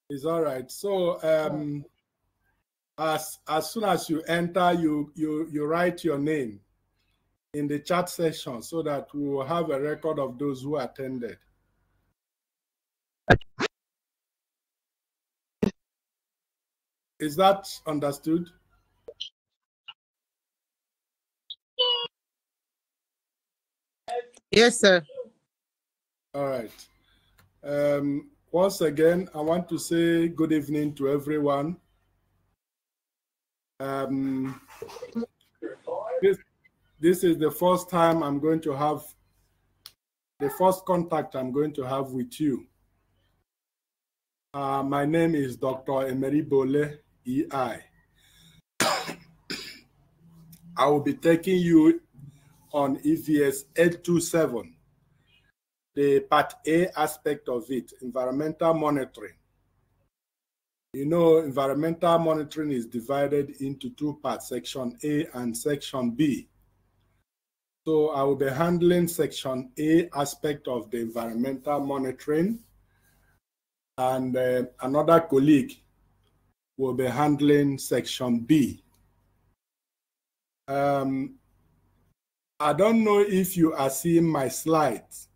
It's all right. So as soon as you enter, you write your name in the chat session so that we will have a record of those who attended. Is that understood? Yes, sir. All right. Once again, I want to say good evening to everyone. This is the first time I'm going to have, the first contact I'm going to have with you. My name is Dr. Emery Bole, EI. I will be taking you on EVS 827, the part A aspect of it, environmental monitoring. You know, environmental monitoring is divided into two parts, section A and section B. So I will be handling section A aspect of the environmental monitoring, and another colleague will be handling section B. I don't know if you are seeing my slides.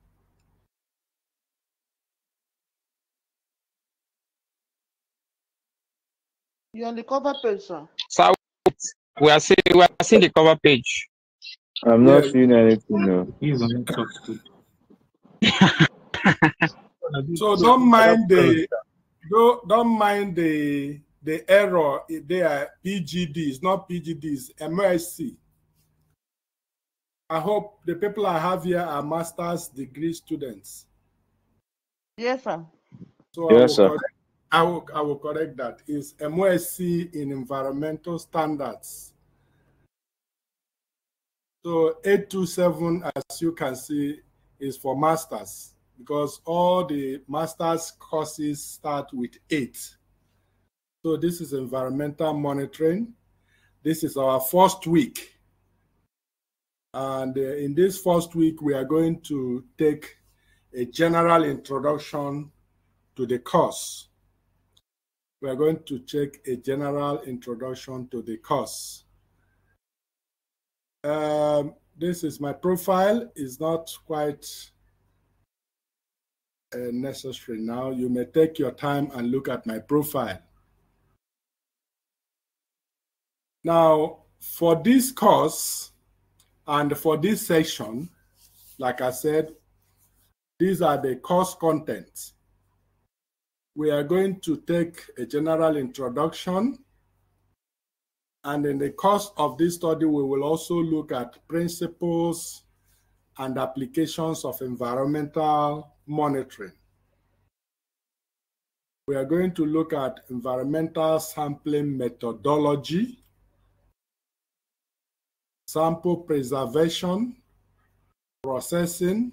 You're on the cover page, sir. So we are seeing the cover page. I'm not seeing anything. No. So don't mind the error. They are PGDs, not PGDs, MSc. I hope the people I have here are master's degree students. Yes, sir. So yes, sir. I will correct that. It's MSc in environmental standards. So 827, as you can see, is for masters, because all the master's courses start with 8. So this is environmental monitoring. This is our first week. And in this first week, we are going to take a general introduction to the course. We are going to take a general introduction to the course. This is my profile. It's not quite necessary now. You may take your time and look at my profile. Now, for this course and for this section, like I said, these are the course contents. We are going to take a general introduction, and in the course of this study, we will also look at principles and applications of environmental monitoring. We are going to look at environmental sampling methodology, sample preservation, processing,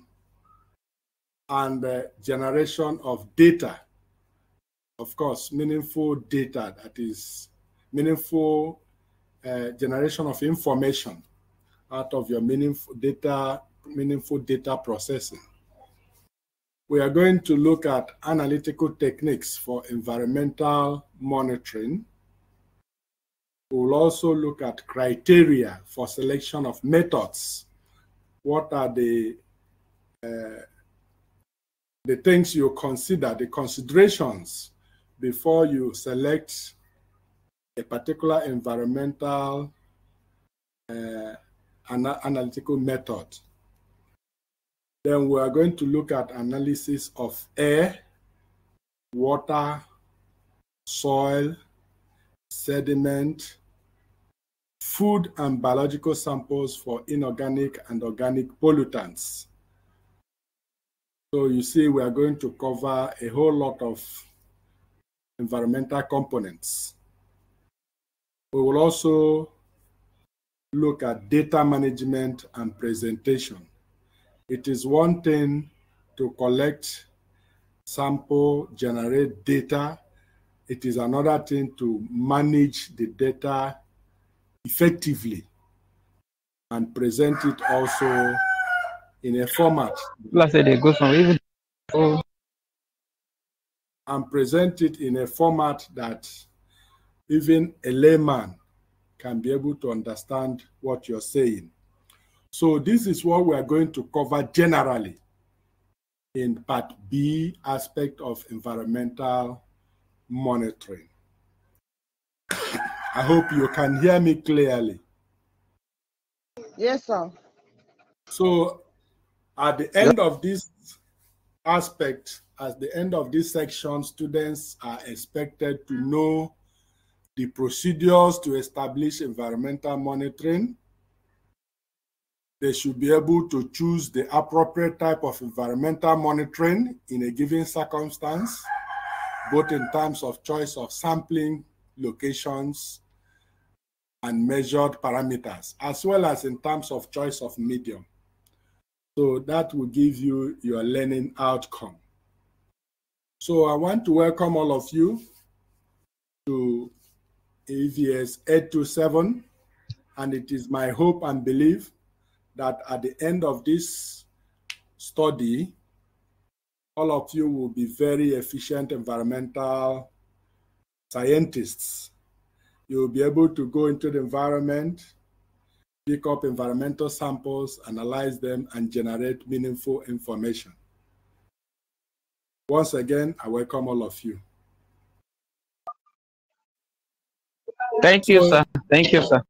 and generation of data. Of course, meaningful data, that is meaningful generation of information out of your meaningful data processing. We are going to look at analytical techniques for environmental monitoring. We will also look at criteria for selection of methods. What are the things you consider, the considerations before you select a particular environmental analytical method. Then we are going to look at analysis of air, water, soil, sediment, food and biological samples for inorganic and organic pollutants. So you see, we are going to cover a whole lot of environmental components. We will also look at data management and presentation. It is one thing to collect, sample, generate data. It is another thing to manage the data effectively and present it also in a format. Let's say they go from even. and present it in a format that even a layman can be able to understand what you're saying. So this is what we are going to cover generally in part B, aspect of environmental monitoring. I hope you can hear me clearly. Yes, sir. So at the end of this aspect, at the end of this section, students are expected to know the procedures to establish environmental monitoring. They should be able to choose the appropriate type of environmental monitoring in a given circumstance, both in terms of choice of sampling locations and measured parameters, as well as in terms of choice of medium. So that will give you your learning outcome. So I want to welcome all of you to AVS 827, and it is my hope and belief that at the end of this study, all of you will be very efficient environmental scientists. You will be able to go into the environment, pick up environmental samples, analyze them, and generate meaningful information. Once again, I welcome all of you. Thank you, sir. Thank you, sir.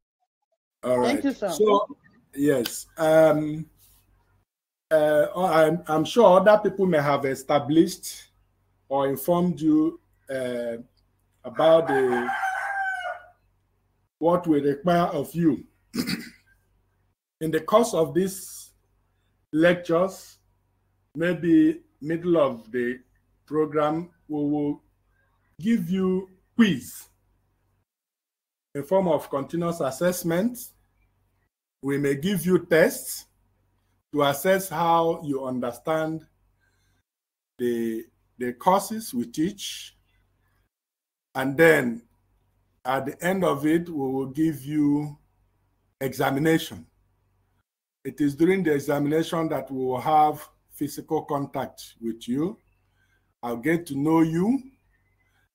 All right. Thank you, sir. So, yes, I'm sure other people may have established or informed you about what we require of you. In the course of these lectures, maybe middle of the program, we will give you quiz in form of continuous assessment. We may give you tests to assess how you understand the courses we teach. And then at the end of it, we will give you examination. It is during the examination that we will have physical contact with you. I'll get to know you,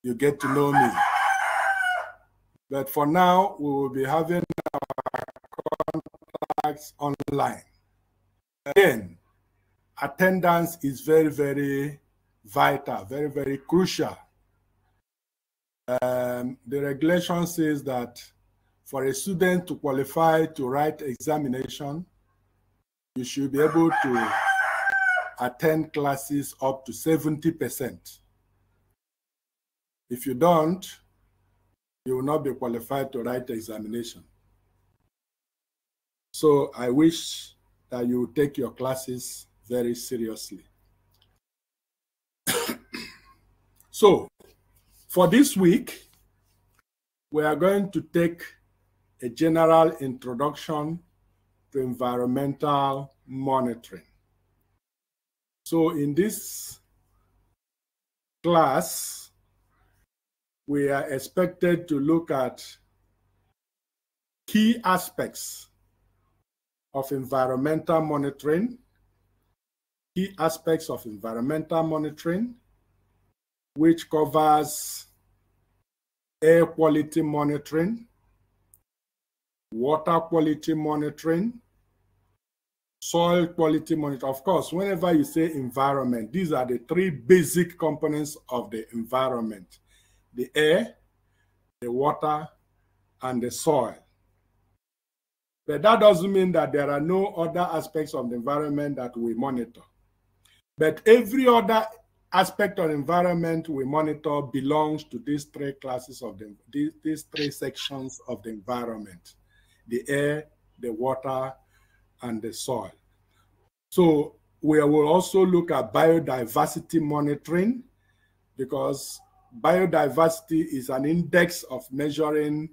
you get to know me. But for now, we will be having our contacts online. Again, attendance is very, very vital, very, very crucial. The regulation says that for a student to qualify to write examination, you should be able to attend classes up to 70%. If you don't, you will not be qualified to write the examination. So I wish that you take your classes very seriously. So for this week, we are going to take a general introduction to environmental monitoring. So in this class, we are expected to look at key aspects of environmental monitoring, which covers air quality monitoring, water quality monitoring, soil quality monitoring. Of course, whenever you say environment, these are the three basic components of the environment: the air, the water, and the soil. But that doesn't mean that there are no other aspects of the environment that we monitor. But every other aspect of the environment we monitor belongs to these three classes of these three sections of the environment: the air, the water, and the soil. So we will also look at biodiversity monitoring, because biodiversity is an index of measuring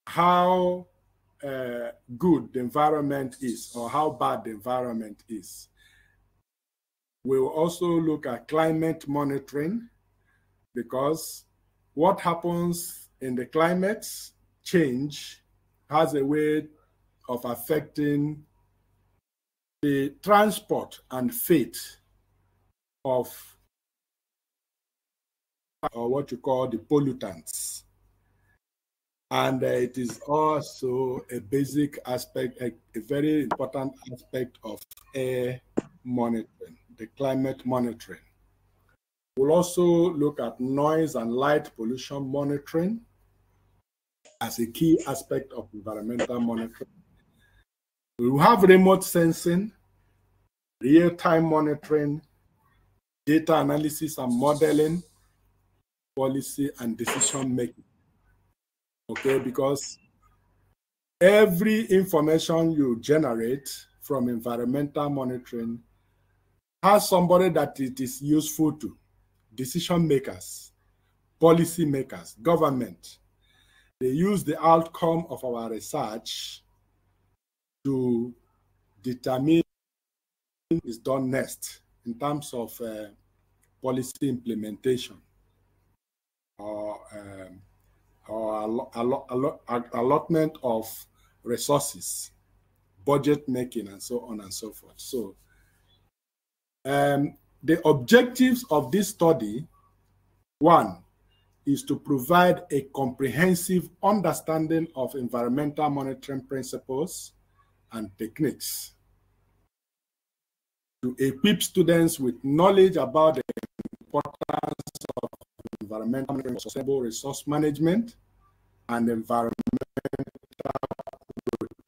how good the environment is or how bad the environment is. We will also look at climate monitoring, because what happens in the climate change has a way of affecting the transport and fate of or what you call the pollutants. And it is also a basic aspect, a very important aspect of air monitoring, the climate monitoring. We'll also look at noise and light pollution monitoring as a key aspect of environmental monitoring. We will have remote sensing, real-time monitoring, data analysis and modeling, policy and decision making. Okay, because every information you generate from environmental monitoring has somebody that it is useful to, decision makers, policy makers, government. They use the outcome of our research to determine what is done next in terms of policy implementation or allotment of resources, budget making, and so on and so forth. So the objectives of this study, one, is to provide a comprehensive understanding of environmental monitoring principles and techniques, to equip students with knowledge about the importance of environmental monitoring, sustainable resource management, and environmental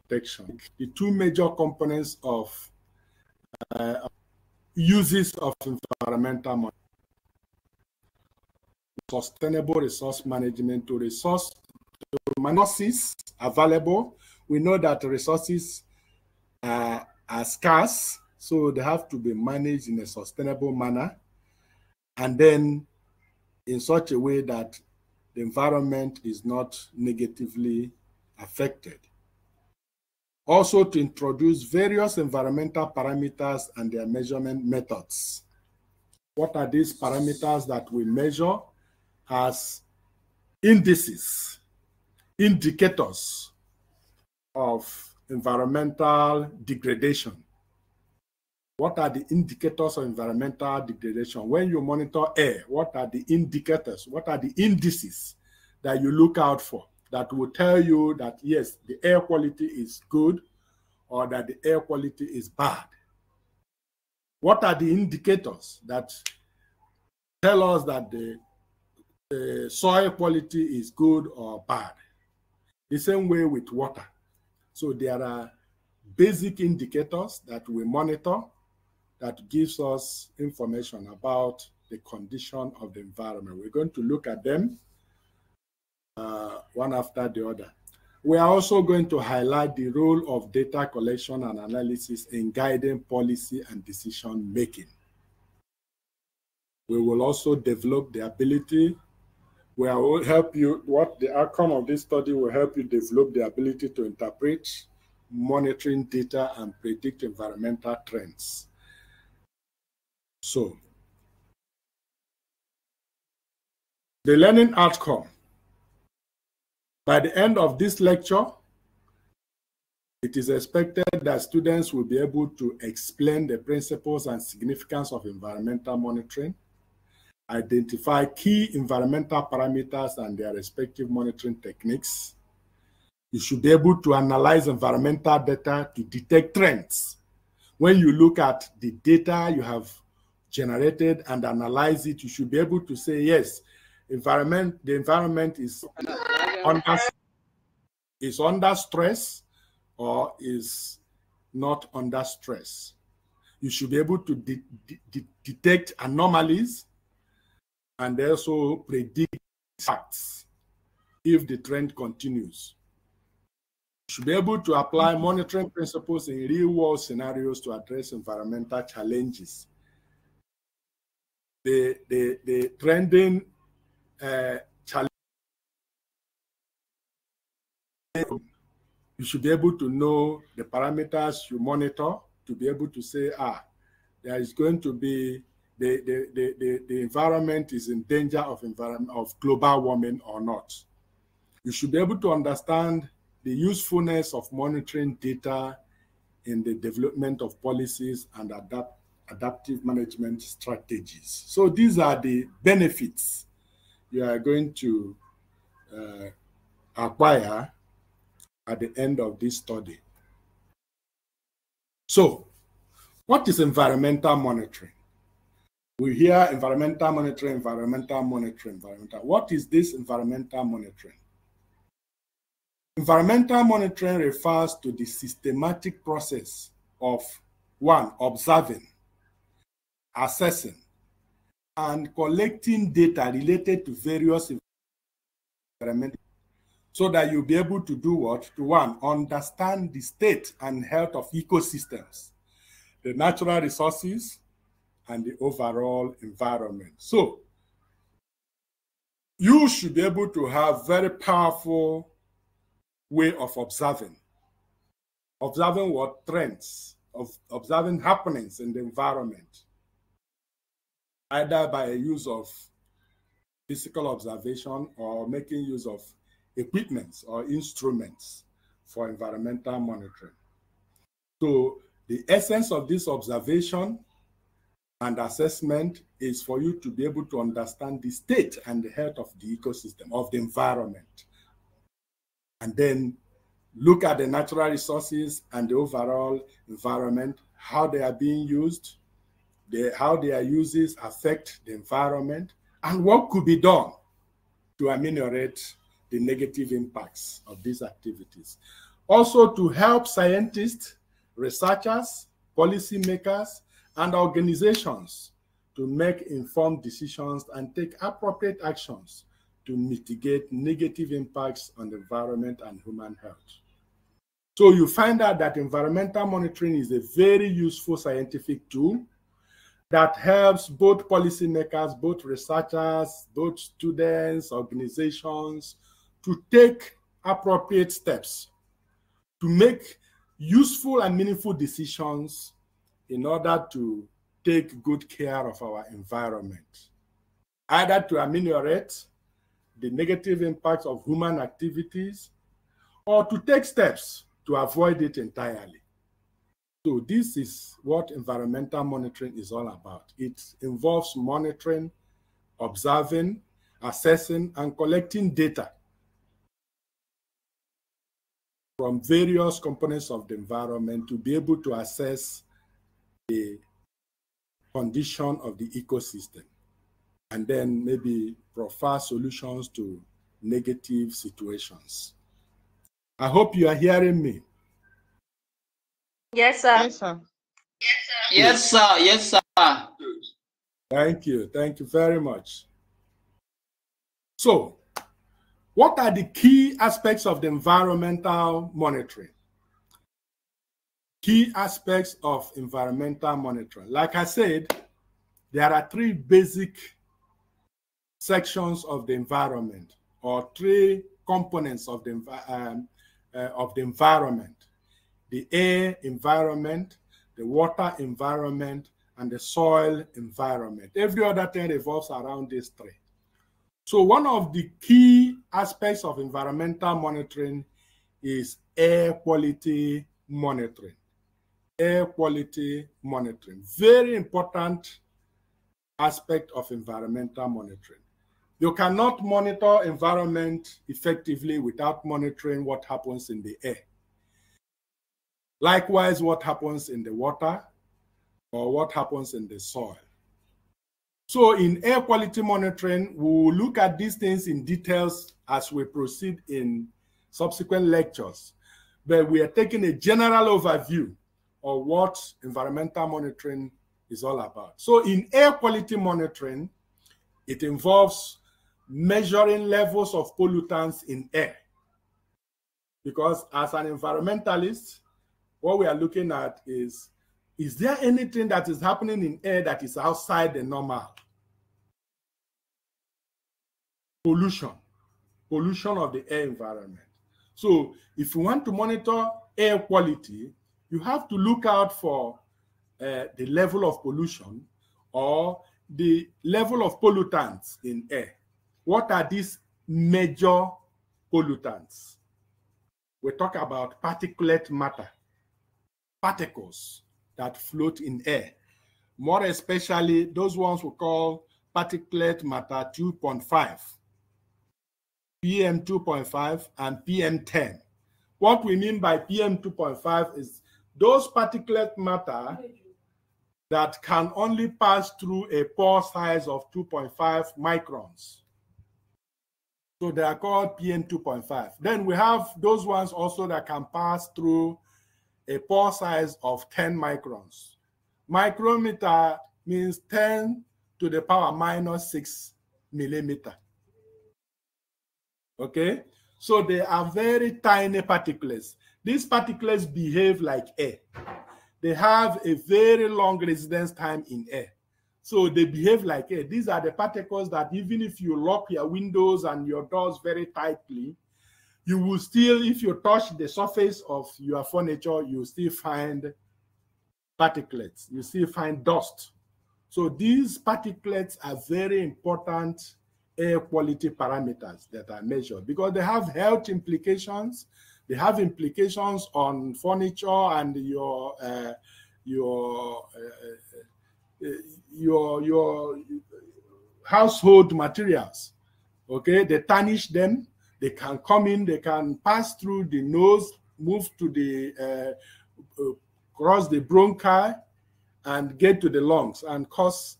protection. The two major components of uses of environmental monitoring: sustainable resource management, to resources available. We know that resources are scarce, so they have to be managed in a sustainable manner, and then in such a way that the environment is not negatively affected. Also, to introduce various environmental parameters and their measurement methods. What are these parameters that we measure as indices, indicators of environmental degradation? What are the indicators of environmental degradation? When you monitor air, what are the indicators? What are the indices that you look out for that will tell you that, yes, the air quality is good or that the air quality is bad? What are the indicators that tell us that the soil quality is good or bad? The same way with water. So there are basic indicators that we monitor that gives us information about the condition of the environment. We're going to look at them one after the other. We are also going to highlight the role of data collection and analysis in guiding policy and decision making. We will also develop the ability, we will help you, what the outcome of this study will help you develop the ability to interpret monitoring data and predict environmental trends. So, the learning outcome. By the end of this lecture, it is expected that students will be able to explain the principles and significance of environmental monitoring, identify key environmental parameters and their respective monitoring techniques. You should be able to analyze environmental data to detect trends. When you look at the data you have generated and analyze it, you should be able to say, yes, the environment is under stress or is not under stress. You should be able to detect anomalies and also predict facts if the trend continues. You should be able to apply monitoring principles in real-world scenarios to address environmental challenges. The trending challenge, you should be able to know the parameters you monitor to be able to say, there is going to be the environment is in danger of global warming or not. You should be able to understand the usefulness of monitoring data in the development of policies and adaptive management strategies. So these are the benefits you are going to acquire at the end of this study. So, what is environmental monitoring? We hear environmental monitoring, environmental monitoring, environmental. What is this environmental monitoring? Environmental monitoring refers to the systematic process of, one, observing, assessing, and collecting data related to various environmental, so that you'll be able to do what? To, one, understand the state and health of ecosystems, the natural resources, and the overall environment. So you should be able to have very powerful way of observing what trends, of observing happenings in the environment, either by a use of physical observation or making use of equipments or instruments for environmental monitoring. So the essence of this observation and assessment is for you to be able to understand the state and the health of the ecosystem, of the environment, and then look at the natural resources and the overall environment, how they are being used, how their uses affect the environment, and what could be done to ameliorate the negative impacts of these activities. Also to help scientists, researchers, policymakers, and organizations to make informed decisions and take appropriate actions to mitigate negative impacts on the environment and human health. So you find out that environmental monitoring is a very useful scientific tool that helps both policymakers, both researchers, both students, organizations to take appropriate steps to make useful and meaningful decisions in order to take good care of our environment, either to ameliorate the negative impacts of human activities or to take steps to avoid it entirely. So this is what environmental monitoring is all about. It involves monitoring, observing, assessing, and collecting data from various components of the environment to be able to assess the condition of the ecosystem and then maybe provide solutions to negative situations. I hope you are hearing me. Yes, sir. Yes, sir. Yes, sir. Yes, sir. Thank you. Thank you very much. So, what are the key aspects of the environmental monitoring? Key aspects of environmental monitoring. Like I said, there are three basic sections of the environment, or three components of the environment: the air environment, the water environment, and the soil environment. Every other thing revolves around these three. So one of the key aspects of environmental monitoring is air quality monitoring. Air quality monitoring, very important aspect of environmental monitoring. You cannot monitor environment effectively without monitoring what happens in the air. Likewise, what happens in the water or what happens in the soil. So in air quality monitoring, we will look at these things in details as we proceed in subsequent lectures. But we are taking a general overview of what environmental monitoring is all about. So in air quality monitoring, it involves measuring levels of pollutants in air. Because as an environmentalist, what we are looking at is there anything that is happening in air that is outside the normal? Pollution of the air environment. So if you want to monitor air quality, you have to look out for the level of pollution or the level of pollutants in air. What are these major pollutants? We talk about particulate matter, particles that float in air. More especially, those ones we call particulate matter 2.5 PM2.5, and PM10. What we mean by PM2.5 is those particulate matter that can only pass through a pore size of 2.5 microns. So they are called PM2.5. Then we have those ones also that can pass through a pore size of 10 microns. Micrometer means 10 to the power minus 6 millimeter. Okay? So they are very tiny particles. These particles behave like air. They have a very long residence time in air. So they behave like air. These are the particles that even if you lock your windows and your doors very tightly, you will still, if you touch the surface of your furniture, you still find particulates. You still find dust. So these particulates are very important air quality parameters that are measured because they have health implications. They have implications on furniture and your household materials. Okay, they tarnish them. They can come in. They can pass through the nose, move to the cross the bronchi, and get to the lungs and cause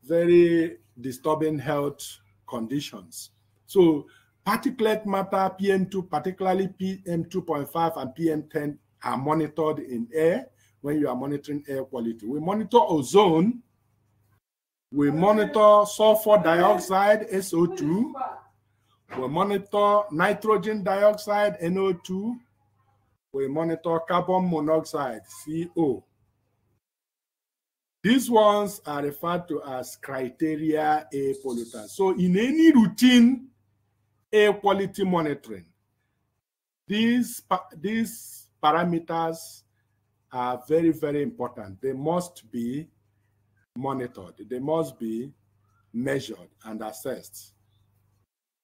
very disturbing health conditions. So particulate matter, PM2, particularly PM2.5 and PM10 are monitored in air when you are monitoring air quality. We monitor ozone. We monitor sulfur dioxide, SO2. We monitor nitrogen dioxide, NO2. We monitor carbon monoxide, CO. These ones are referred to as criteria air pollutants. So in any routine air quality monitoring, these parameters are very, very important. They must be monitored. They must be measured and assessed.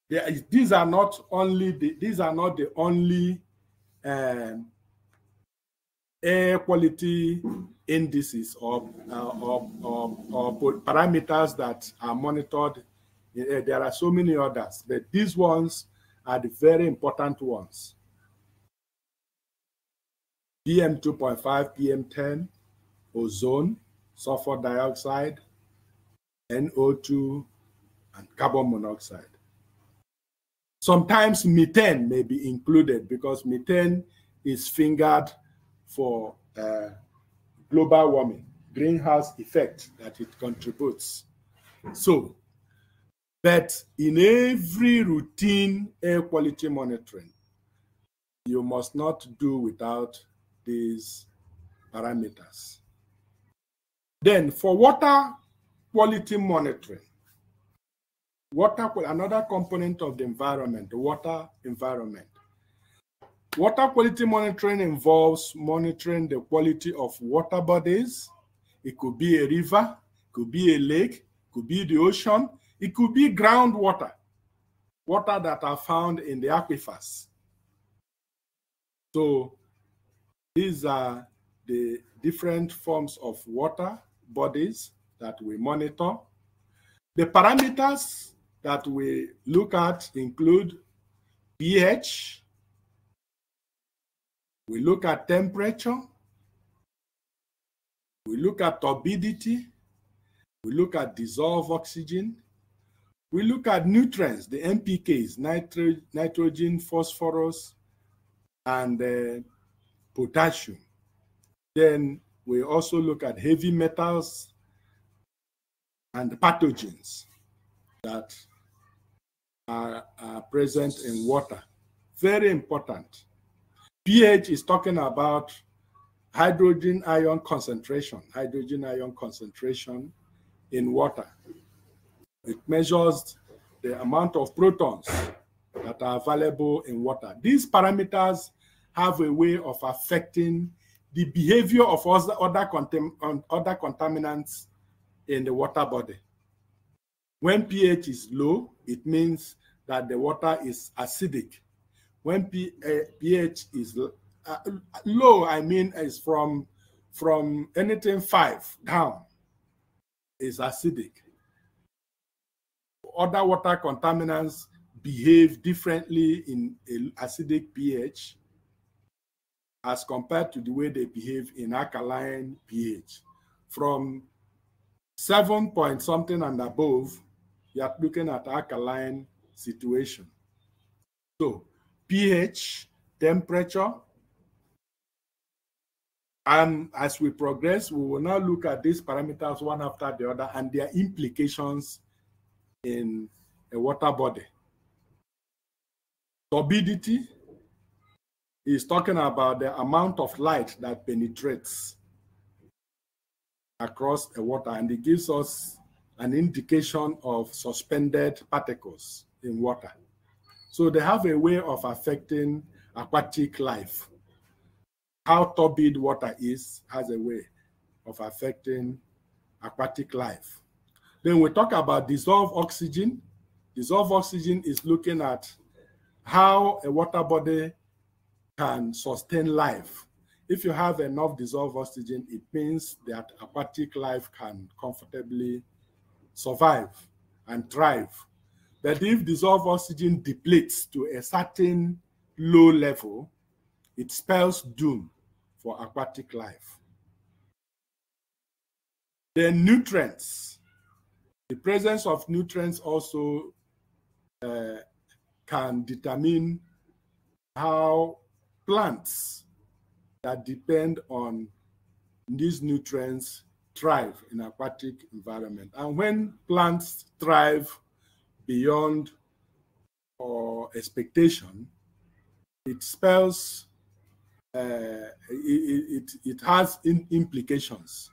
These are not the only air quality indices or parameters that are monitored. There are so many others, but these ones are the very important ones. PM2.5, PM10, ozone, sulfur dioxide, NO2, and carbon monoxide. Sometimes methane may be included because methane is fingered for global warming, greenhouse effect that it contributes. So, but in every routine air quality monitoring, you must not do without these parameters. Then for water quality monitoring, another component of the environment, the water environment. Water quality monitoring involves monitoring the quality of water bodies. It could be a river, it could be a lake, it could be the ocean, it could be groundwater, water that are found in the aquifers. So these are the different forms of water bodies that we monitor. The parameters that we look at include pH, we look at temperature, we look at turbidity, we look at dissolved oxygen, we look at nutrients, the NPKs, nitrogen, phosphorus, and potassium. Then we also look at heavy metals and pathogens that are present in water. Very important. pH is talking about hydrogen ion concentration in water. It measures the amount of protons that are available in water. These parameters have a way of affecting the behavior of other contaminants in the water body. When pH is low, it means that the water is acidic. When pH is low, I mean is from anything 5 down, is acidic. other water contaminants behave differently in acidic pH as compared to the way they behave in alkaline pH. From 7 point something and above, you are looking at alkaline situation. So pH, temperature, and as we progress, we will now look at these parameters one after the other and their implications in a water body. Turbidity is talking about the amount of light that penetrates across a water, and it gives us an indication of suspended particles in water. So they have a way of affecting aquatic life. How turbid water is has a way of affecting aquatic life. Then we talk about dissolved oxygen. Dissolved oxygen is looking at how a water body can sustain life. If you have enough dissolved oxygen, it means that aquatic life can comfortably survive and thrive. But if dissolved oxygen depletes to a certain low level, it spells doom for aquatic life. Then nutrients. The presence of nutrients also can determine how plants that depend on these nutrients thrive in aquatic environment. And when plants thrive beyond expectation, it spells it has implications.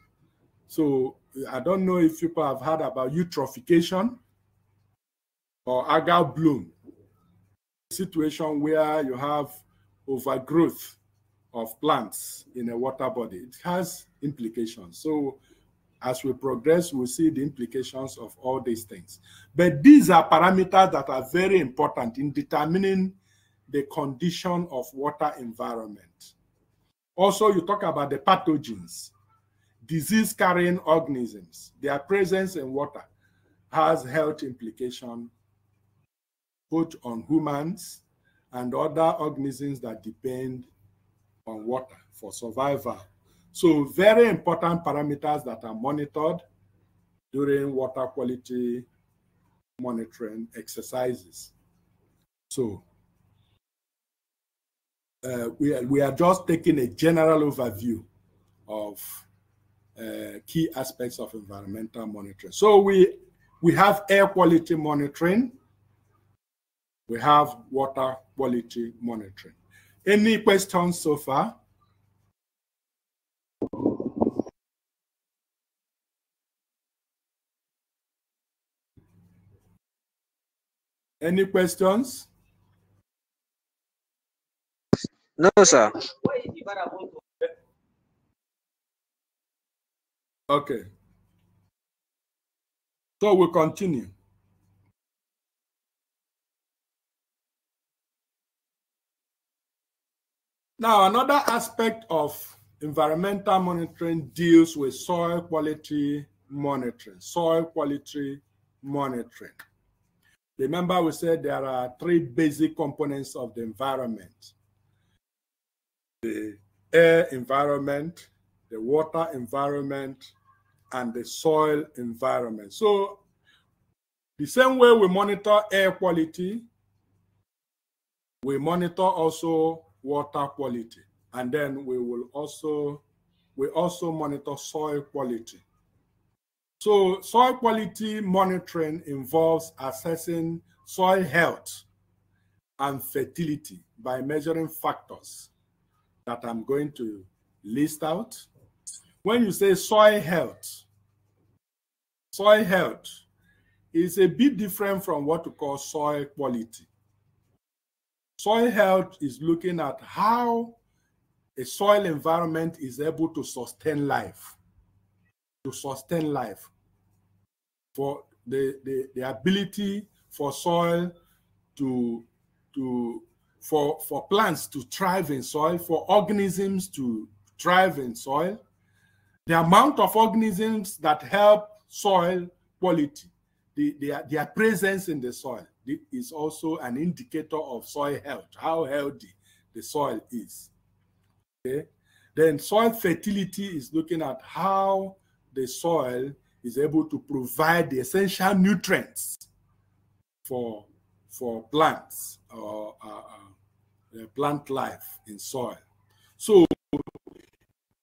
So I don't know if people have heard about eutrophication or algal bloom, a situation where you have overgrowth of plants in a water body. It has implications. So as we progress, we'll see the implications of all these things. But these are parameters that are very important in determining the condition of water environment. Also, you talk about the pathogens, disease-carrying organisms. Their presence in water has health implications both on humans and other organisms that depend on water for survival. So very important parameters that are monitored during water quality monitoring exercises. So we are just taking a general overview of key aspects of environmental monitoring. So we have air quality monitoring. We have water quality monitoring. Any questions so far? Any questions? No, sir. Okay. So we'll continue. Now, another aspect of environmental monitoring deals with soil quality monitoring. Soil quality monitoring. Remember, we said there are three basic components of the environment: the air environment, the water environment, and the soil environment. So the same way we monitor air quality, we monitor also water quality, and then we also monitor soil quality. So soil quality monitoring involves assessing soil health and fertility by measuring factors that I'm going to list out. When you say soil health is a bit different from what we call soil quality. Soil health is looking at how a soil environment is able to sustain life. For the ability for soil for plants to thrive in soil, for organisms to thrive in soil, the amount of organisms that help soil quality, their presence in the soil is also an indicator of soil health, how healthy the soil is. Okay. Then soil fertility is looking at how the soil is able to provide the essential nutrients for plants or plant life in soil. So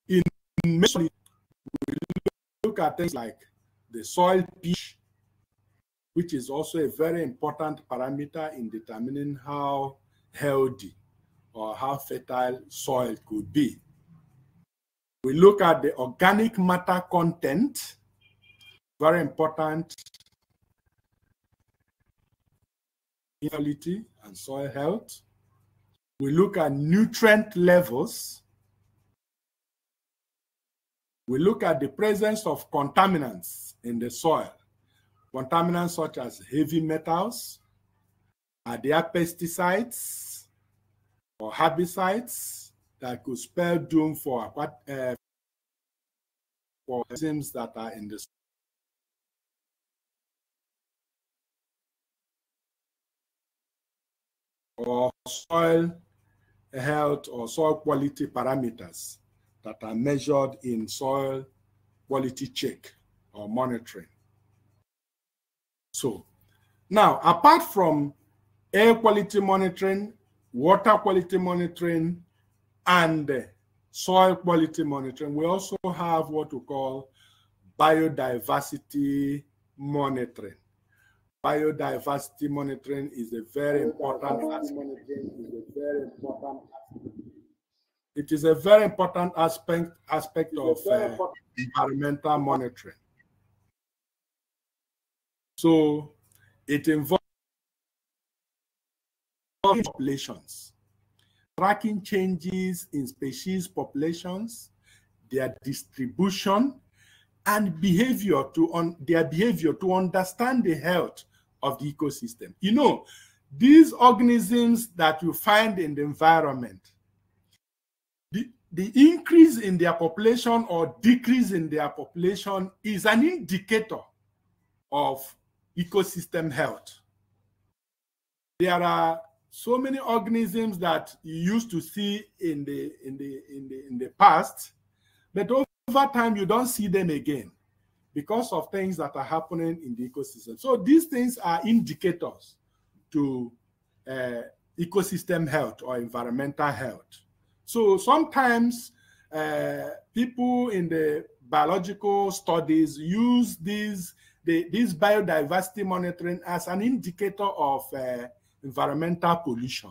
in we look at things like the soil pH, which is also a very important parameter in determining how healthy or how fertile soil could be. We look at the organic matter content, very important, quality and soil health. We look at nutrient levels. We look at the presence of contaminants in the soil. Contaminants such as heavy metals. Are there pesticides or herbicides that could spell doom for organisms that are in the soil? Or soil health or soil quality parameters that are measured in soil quality check or monitoring. So now, apart from air quality monitoring, water quality monitoring, and soil quality monitoring, we also have what we call biodiversity monitoring. Biodiversity monitoring is a very important aspect. It is a very important aspect of environmental monitoring. So it involves populations, tracking changes in species populations, their distribution, and their behavior to understand the health of the ecosystem. You know, these organisms that you find in the environment, the increase in their population or decrease in their population is an indicator of ecosystem health. There are so many organisms that you used to see in the past, but over time you don't see them again because of things that are happening in the ecosystem. So these things are indicators to ecosystem health or environmental health. So sometimes people in the biological studies use this biodiversity monitoring as an indicator of environmental pollution.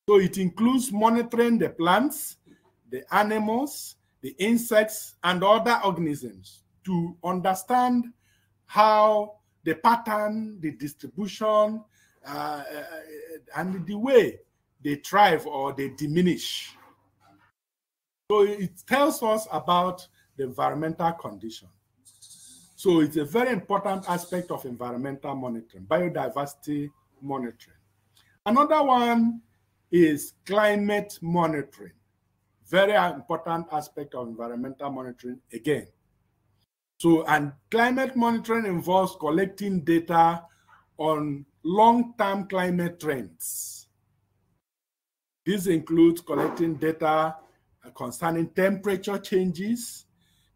So it includes monitoring the plants, the animals, the insects, and other organisms to understand how the pattern, the distribution, and the way they thrive or they diminish. So it tells us about the environmental condition. So it's a very important aspect of environmental monitoring, biodiversity monitoring. Another one is climate monitoring. Very important aspect of environmental monitoring again. So, and climate monitoring involves collecting data on long-term climate trends. This includes collecting data concerning temperature changes,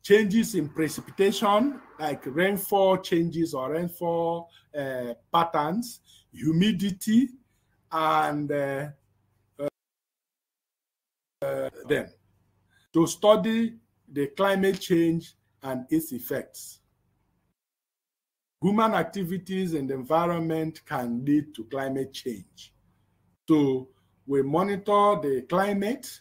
changes in precipitation, like rainfall changes or rainfall patterns, humidity, and them to study the climate change and its effects. Human activities in the environment can lead to climate change. So we monitor the climate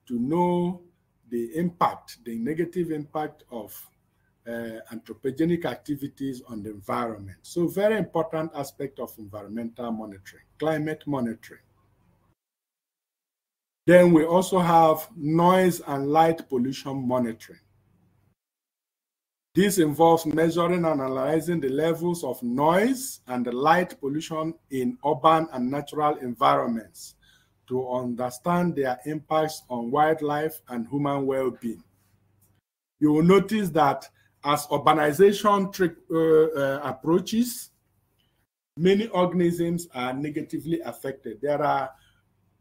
to know the impact, the negative impact of anthropogenic activities on the environment. So very important aspect of environmental monitoring, climate monitoring. Then we also have noise and light pollution monitoring. This involves measuring and analyzing the levels of noise and the light pollution in urban and natural environments to understand their impacts on wildlife and human well-being. You will notice that as urbanization approaches, many organisms are negatively affected. There are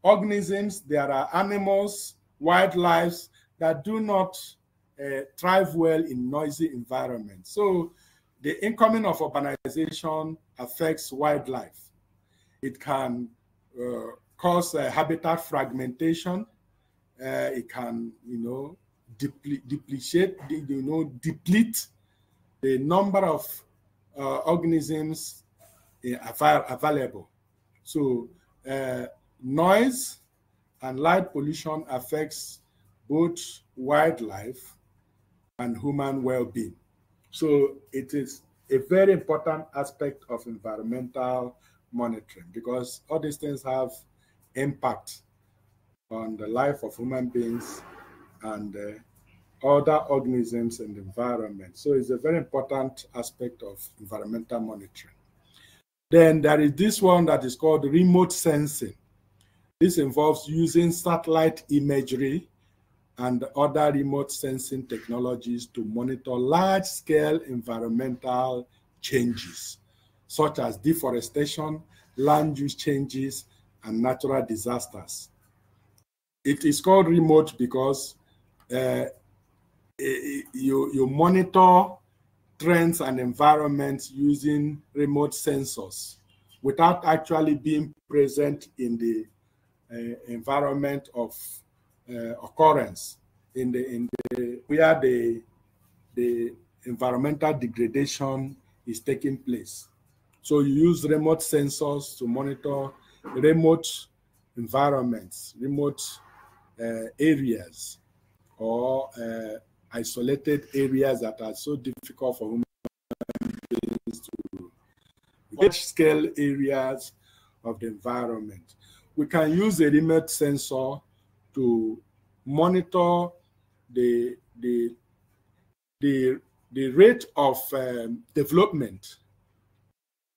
organisms, there are animals, wildlife that do not thrive well in noisy environments. So the incoming of urbanization affects wildlife. It can cause habitat fragmentation. It can, deplete the number of organisms available. So noise and light pollution affects both wildlife and human well-being. So it is a very important aspect of environmental monitoring, because all these things have impact on the life of human beings and other organisms in the environment. So it's a very important aspect of environmental monitoring. Then there is this one that is called remote sensing. This involves using satellite imagery and other remote sensing technologies to monitor large-scale environmental changes, such as deforestation, land use changes, and natural disasters. It is called remote because you monitor trends and environments using remote sensors without actually being present in the environment of occurrence, where the environmental degradation is taking place. So you use remote sensors to monitor remote environments, remote areas, or isolated areas that are so difficult for human beings to large-scale areas of the environment. We can use a remote sensor to monitor the rate of development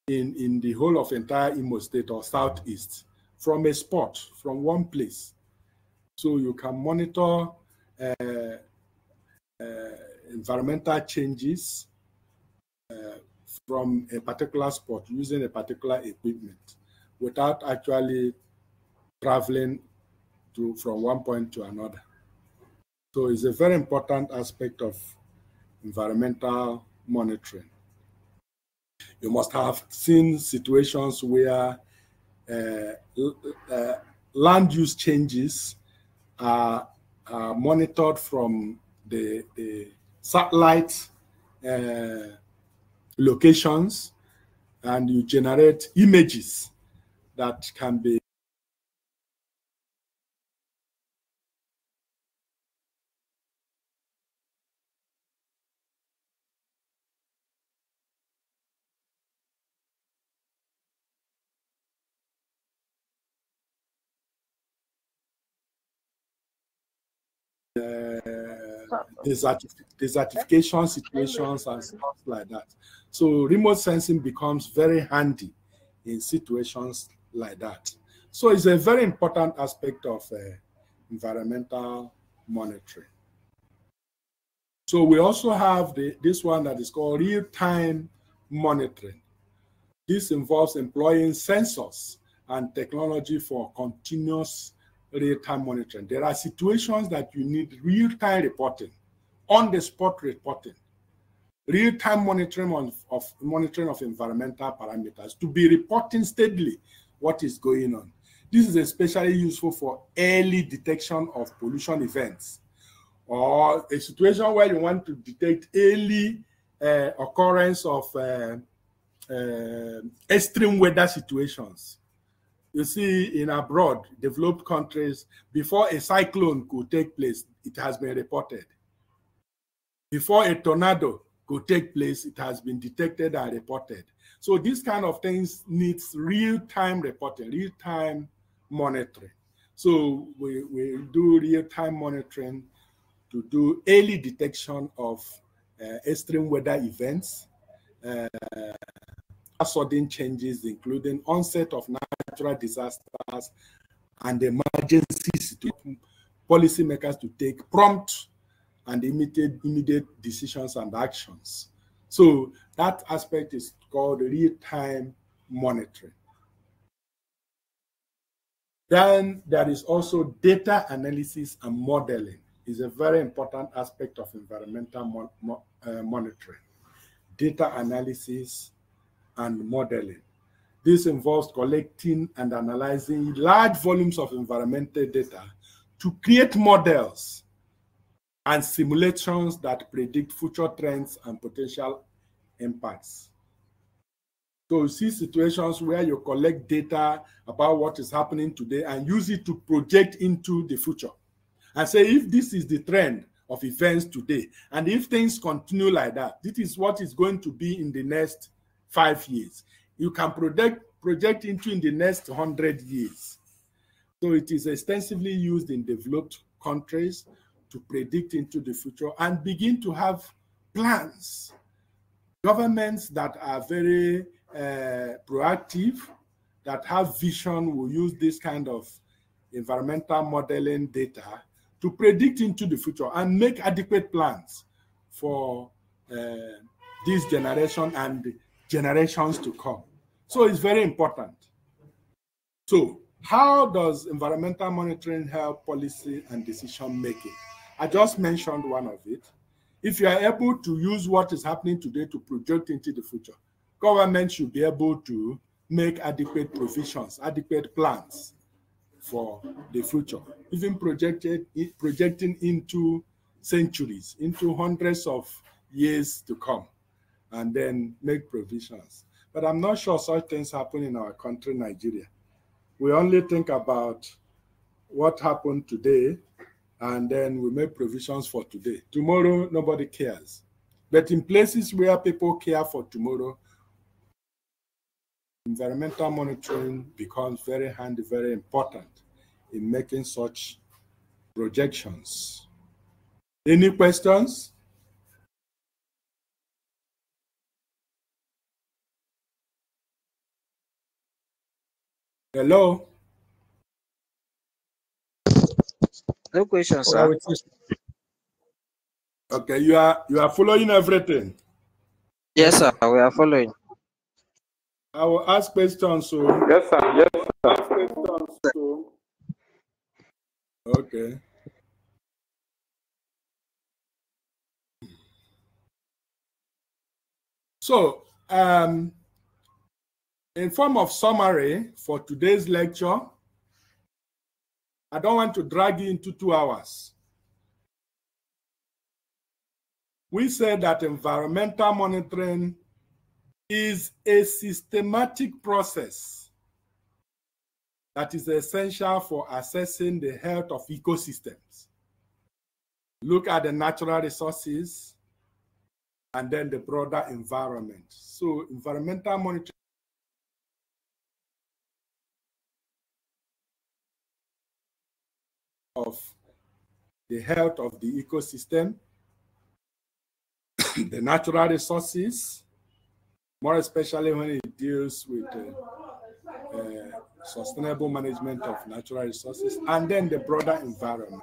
in the whole of entire Imo State or Southeast from a spot, from one place. So you can monitor environmental changes from a particular spot using a particular equipment without actually traveling from one point to another. So it's a very important aspect of environmental monitoring. You must have seen situations where land use changes are monitored from the satellite locations, and you generate images that can be desertification situations and stuff like that. So remote sensing becomes very handy in situations like that. So it's a very important aspect of environmental monitoring. So we also have this one that is called real-time monitoring. This involves employing sensors and technology for continuous real-time monitoring. There are situations that you need real-time reporting, on-the-spot reporting, real-time monitoring of environmental parameters to be reporting steadily what is going on. This is especially useful for early detection of pollution events, or a situation where you want to detect early occurrence of extreme weather situations. You see, in abroad, developed countries, before a cyclone could take place, it has been reported. Before a tornado could take place, it has been detected and reported. So these kind of things needs real-time reporting, real-time monitoring. So we do real-time monitoring to do early detection of extreme weather events, sudden changes, including onset of natural disasters and emergency situations, policymakers to take prompt and immediate decisions and actions. So that aspect is called real-time monitoring. Then there is also data analysis and modeling. Is a very important aspect of environmental monitoring. Data analysis and modeling. This involves collecting and analyzing large volumes of environmental data to create models and simulations that predict future trends and potential impacts. So you see situations where you collect data about what is happening today and use it to project into the future. And say, if this is the trend of events today, and if things continue like that, this is what is going to be in the next 5 years. You can project into in the next 100 years. So it is extensively used in developed countries to predict into the future and begin to have plans. Governments that are very proactive, that have vision, will use this kind of environmental modeling data to predict into the future and make adequate plans for this generation and generations to come. So it's very important. So how does environmental monitoring help policy and decision making? I just mentioned one of it. If you are able to use what is happening today to project into the future, government should be able to make adequate provisions, adequate plans for the future, even projecting into centuries, into hundreds of years to come, and then make provisions. But I'm not sure such things happen in our country, Nigeria. We only think about what happened today, and then we make provisions for today. Tomorrow, nobody cares. But in places where people care for tomorrow, environmental monitoring becomes very handy, very important in making such projections. Any questions? Hello? No questions, sir. Okay, you are following everything. Yes, sir. We are following. I will ask questions. So Yes, sir. Yes, sir. ask questions. So okay. So in form of summary for today's lecture, I don't want to drag you into 2 hours. We said that environmental monitoring is a systematic process that is essential for assessing the health of ecosystems. Look at the natural resources and then the broader environment. So environmental monitoring of the health of the ecosystem, the natural resources, more especially when it deals with sustainable management of natural resources, and then the broader environment.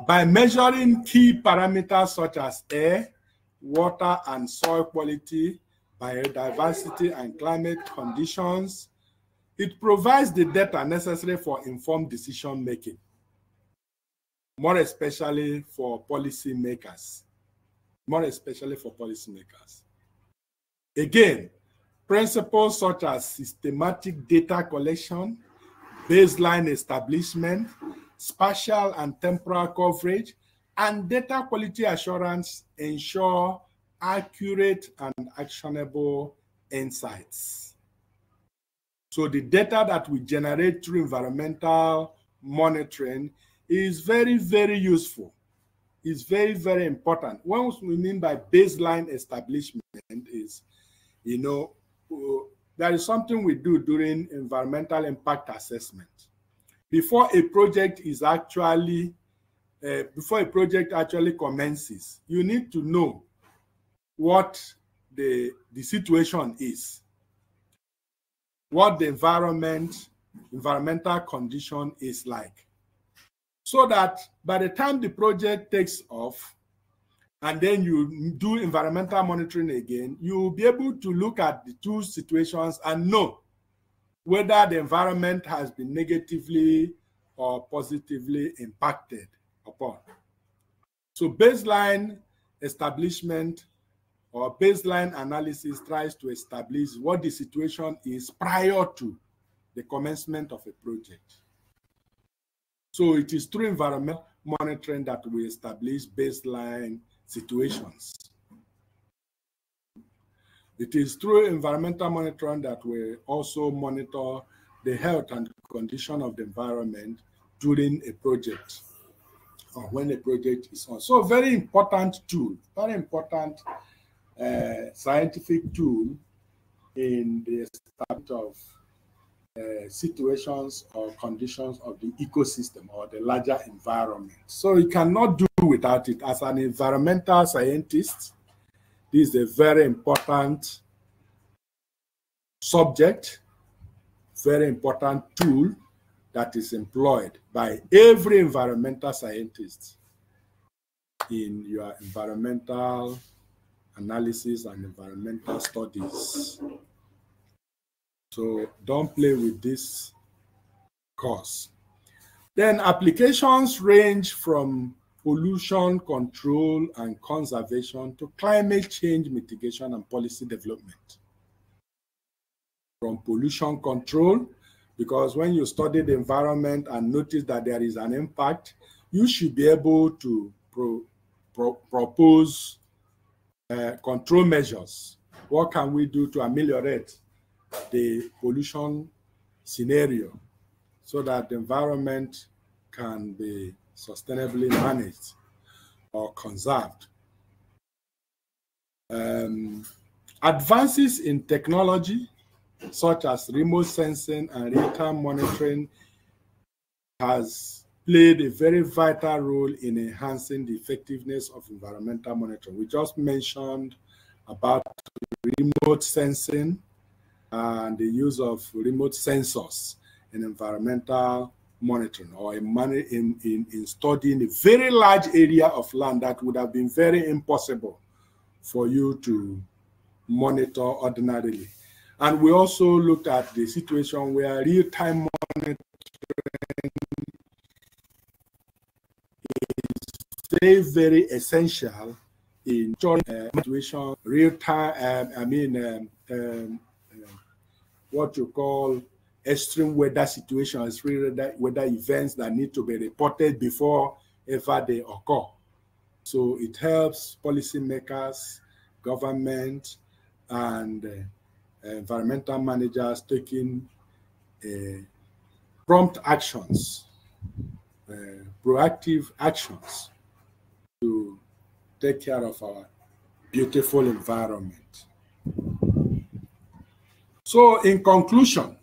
By measuring key parameters such as air, water, and soil quality, biodiversity, and climate conditions, it provides the data necessary for informed decision making, more especially for policymakers. Again, principles such as systematic data collection, baseline establishment, spatial and temporal coverage, and data quality assurance ensure accurate and actionable insights. So the data that we generate through environmental monitoring is very, very useful. It's very, very important. What we mean by baseline establishment is, there is something we do during environmental impact assessment. Before a project actually commences, you need to know what the situation is, what the environmental condition is like. so that by the time the project takes off, and then you do environmental monitoring again, you will be able to look at the two situations and know whether the environment has been negatively or positively impacted upon. So baseline establishment or baseline analysis tries to establish what the situation is prior to the commencement of a project. So it is through environmental monitoring that we establish baseline situations. It is through environmental monitoring that we also monitor the health and condition of the environment during a project or when a project is on. So very important tool, very important scientific tool in the establishment of situations or conditions of the ecosystem or the larger environment. So you cannot do without it. As an environmental scientist, this is a very important subject, very important tool that is employed by every environmental scientist in your environmental analysis and environmental studies. So don't play with this course. Then applications range from pollution control and conservation to climate change mitigation and policy development. From pollution control, because when you study the environment and notice that there is an impact, you should be able to propose control measures. What can we do to ameliorate the pollution scenario so that the environment can be sustainably managed or conserved? Advances in technology such as remote sensing and real-time monitoring has played a very vital role in enhancing the effectiveness of environmental monitoring. We just mentioned about remote sensing and the use of remote sensors in environmental monitoring or in studying a very large area of land that would have been very impossible for you to monitor ordinarily. And we also looked at the situation where real-time monitoring is very, very essential in situation, real-time, what you call extreme weather situations, weather events that need to be reported before ever they occur. So it helps policymakers, government, and environmental managers taking prompt actions, proactive actions to take care of our beautiful environment. So in conclusion,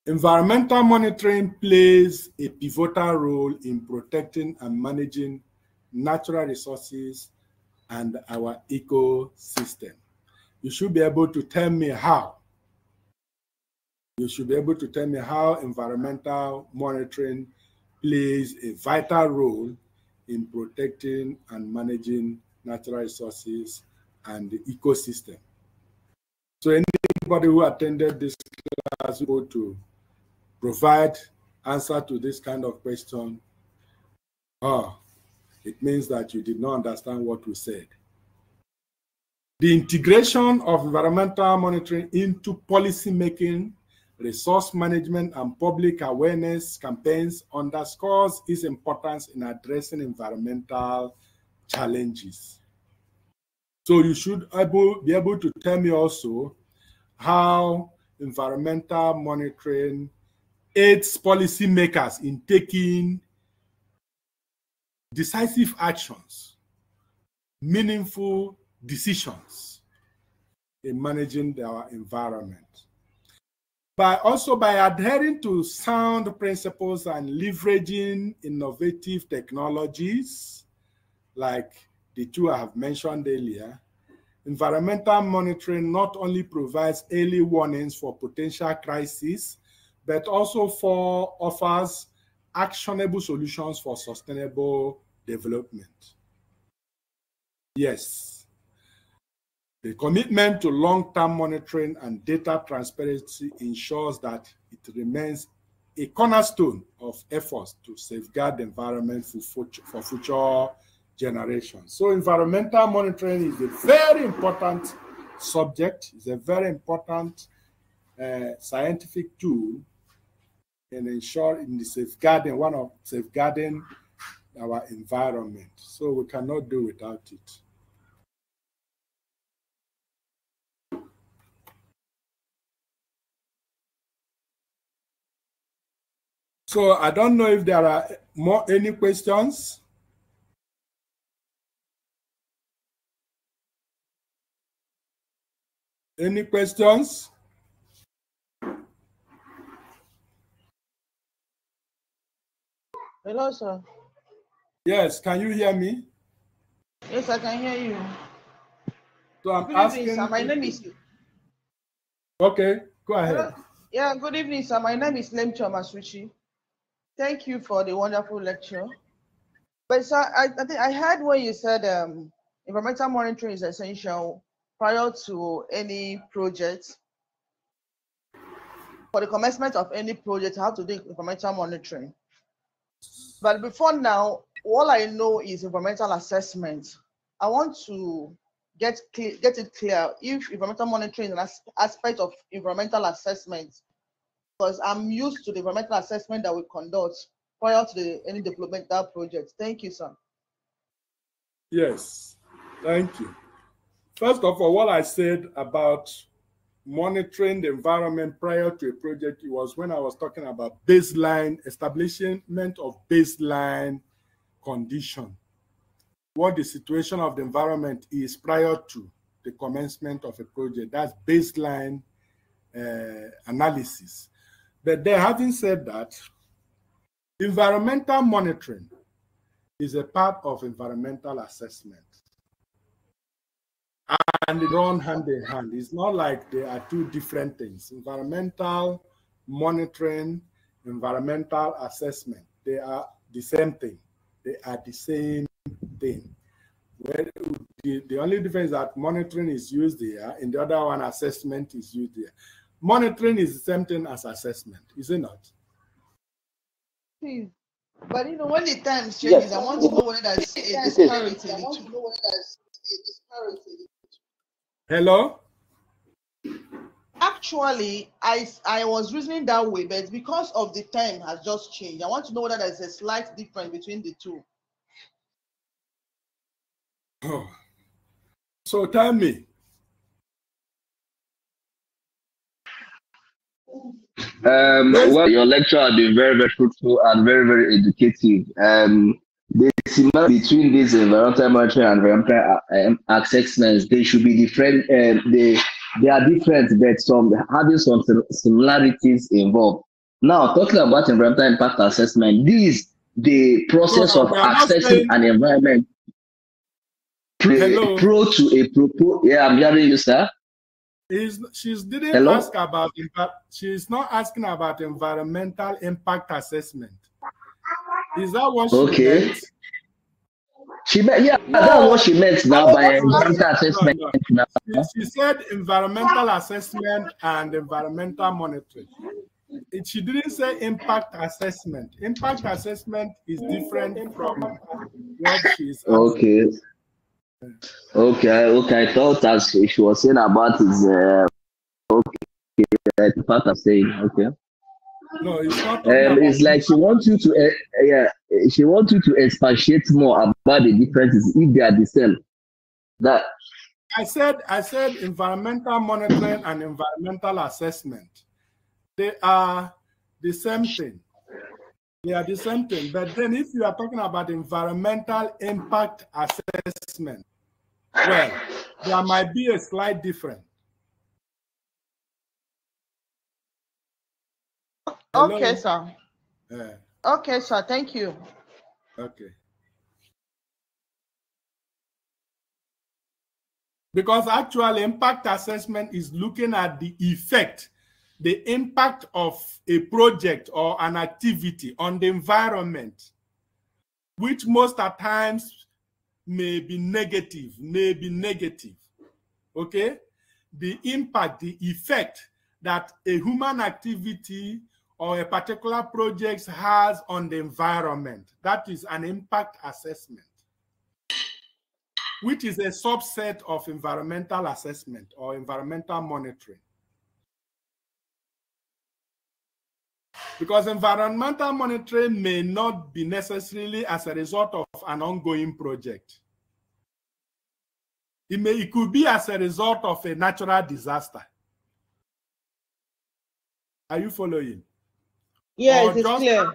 environmental monitoring plays a pivotal role in protecting and managing natural resources and our ecosystem. You should be able to tell me how. You should be able to tell me how environmental monitoring plays a vital role in protecting and managing natural resources and the ecosystem. So anybody who attended this class will be able to provide answer to this kind of question. It means that you did not understand what we said. The integration of environmental monitoring into policy making, resource management, and public awareness campaigns underscores its importance in addressing environmental challenges. So you should be able to tell me also how environmental monitoring aids policymakers in taking decisive actions, meaningful decisions in managing their environment. Also by adhering to sound principles and leveraging innovative technologies, like the two I have mentioned earlier, environmental monitoring not only provides early warnings for potential crises, but also offers actionable solutions for sustainable development. Yes. The commitment to long-term monitoring and data transparency ensures that it remains a cornerstone of efforts to safeguard the environment for future generations. So environmental monitoring is a very important subject. It's a very important scientific tool in safeguarding our environment. So we cannot do without it. So I don't know if there are any questions. Any questions? Hello, sir. Yes, can you hear me? Yes, I can hear you. So I'm Good asking. evening, sir. My name is. Okay, go ahead. Hello. Yeah, good evening, sir. My name is Lemcho Masuchi. Thank you for the wonderful lecture. But sir, I think I heard when you said environmental monitoring is essential prior to any project. For the commencement of any project, how to do environmental monitoring. But before now, all I know is environmental assessment. I want to get it clear if environmental monitoring is an aspect of environmental assessment, because I'm used to the environmental assessment that we conduct prior to any developmental project. Thank you, sir. Yes, thank you. First of all, what I said about monitoring the environment prior to a project, it was when I was talking about establishment of baseline condition, what the situation of the environment is prior to the commencement of a project. That's baseline analysis. But then, having said that, environmental monitoring is a part of environmental assessment. And they run hand in hand. It's not like they are two different things. Environmental monitoring, environmental assessment, they are the same thing. They are the same thing. Well, the only difference is that monitoring is used there, and the other one, assessment, is used there. Monitoring is the same thing as assessment, is it not? Please. But when the times changes, I want to know whether there's a disparity in the two. Hello? Actually, I was reasoning that way, but because of the time has just changed, I want to know whether there's a slight difference between the two. Oh. So tell me. Well, your lecture has been very, very fruitful and very, very educative. The similarity between these environmental monitoring and environmental assessments, they should be different. They are different, but having some similarities involved. Now, talking about environmental impact assessment, this is the process of assessing an environment pro to a propos. Yeah, I'm hearing you, sir. She's not asking about environmental impact assessment. Is that what she meant? She meant, yeah, that's what she meant now by environmental assessment. No. She said environmental assessment and environmental monitoring. She didn't say impact assessment. Impact assessment is different from what she's asking. Okay. I thought as she was saying about his impact assessment. Okay. No, it's not. It's like she wants you to she wants you to expatiate more about the differences if they are the same. That I said environmental monitoring and environmental assessment. They are the same thing. They are the same thing. But then if you are talking about environmental impact assessment, well, there might be a slight difference. Hello? Okay, sir. Yeah. Okay, sir. Thank you. Okay. Because actually impact assessment is looking at the effect the impact of a project or an activity on the environment, which most at times may be negative, okay? The impact, the effect that a human activity or a particular project has on the environment. That is an impact assessment, which is a subset of environmental assessment or environmental monitoring. Because environmental monitoring may not be necessarily as a result of an ongoing project. It could be as a result of a natural disaster. Are you following? Yes, it's clear.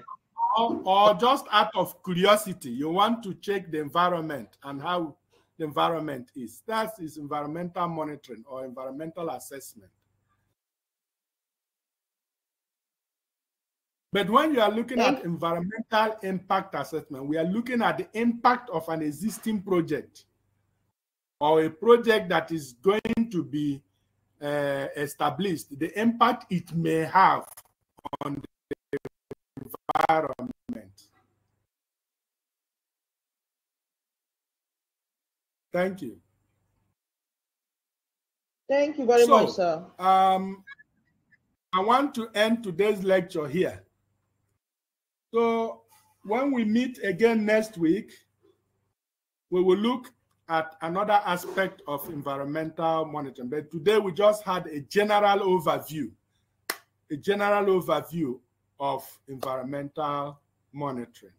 Or just out of curiosity, you want to check the environment and how the environment is. That is environmental monitoring or environmental assessment. But when you are looking at environmental impact assessment, we are looking at the impact of an existing project or a project that is going to be established, the impact it may have on the environment. Thank you. Thank you very much, sir. I want to end today's lecture here. So when we meet again next week, we will look at another aspect of environmental monitoring. But today we just had a general overview of environmental monitoring.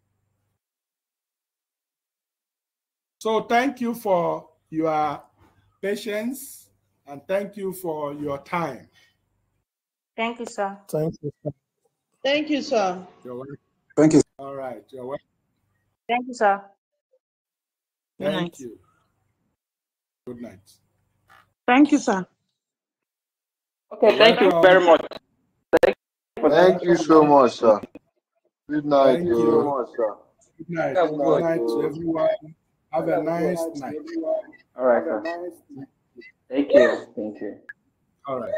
So thank you for your patience and thank you for your time. Thank you, sir. Thank you, sir. Thank you, sir. You're welcome. Thank you. All right. You're welcome. Thank you, sir. Thank you. Good night. Thank you, sir. Okay, thank you very much. Thank you so much, sir. Good night. Thank you so much, sir. Good night. Good night to everyone. Have a nice night. All right, sir. Thank you. Thank you. All right.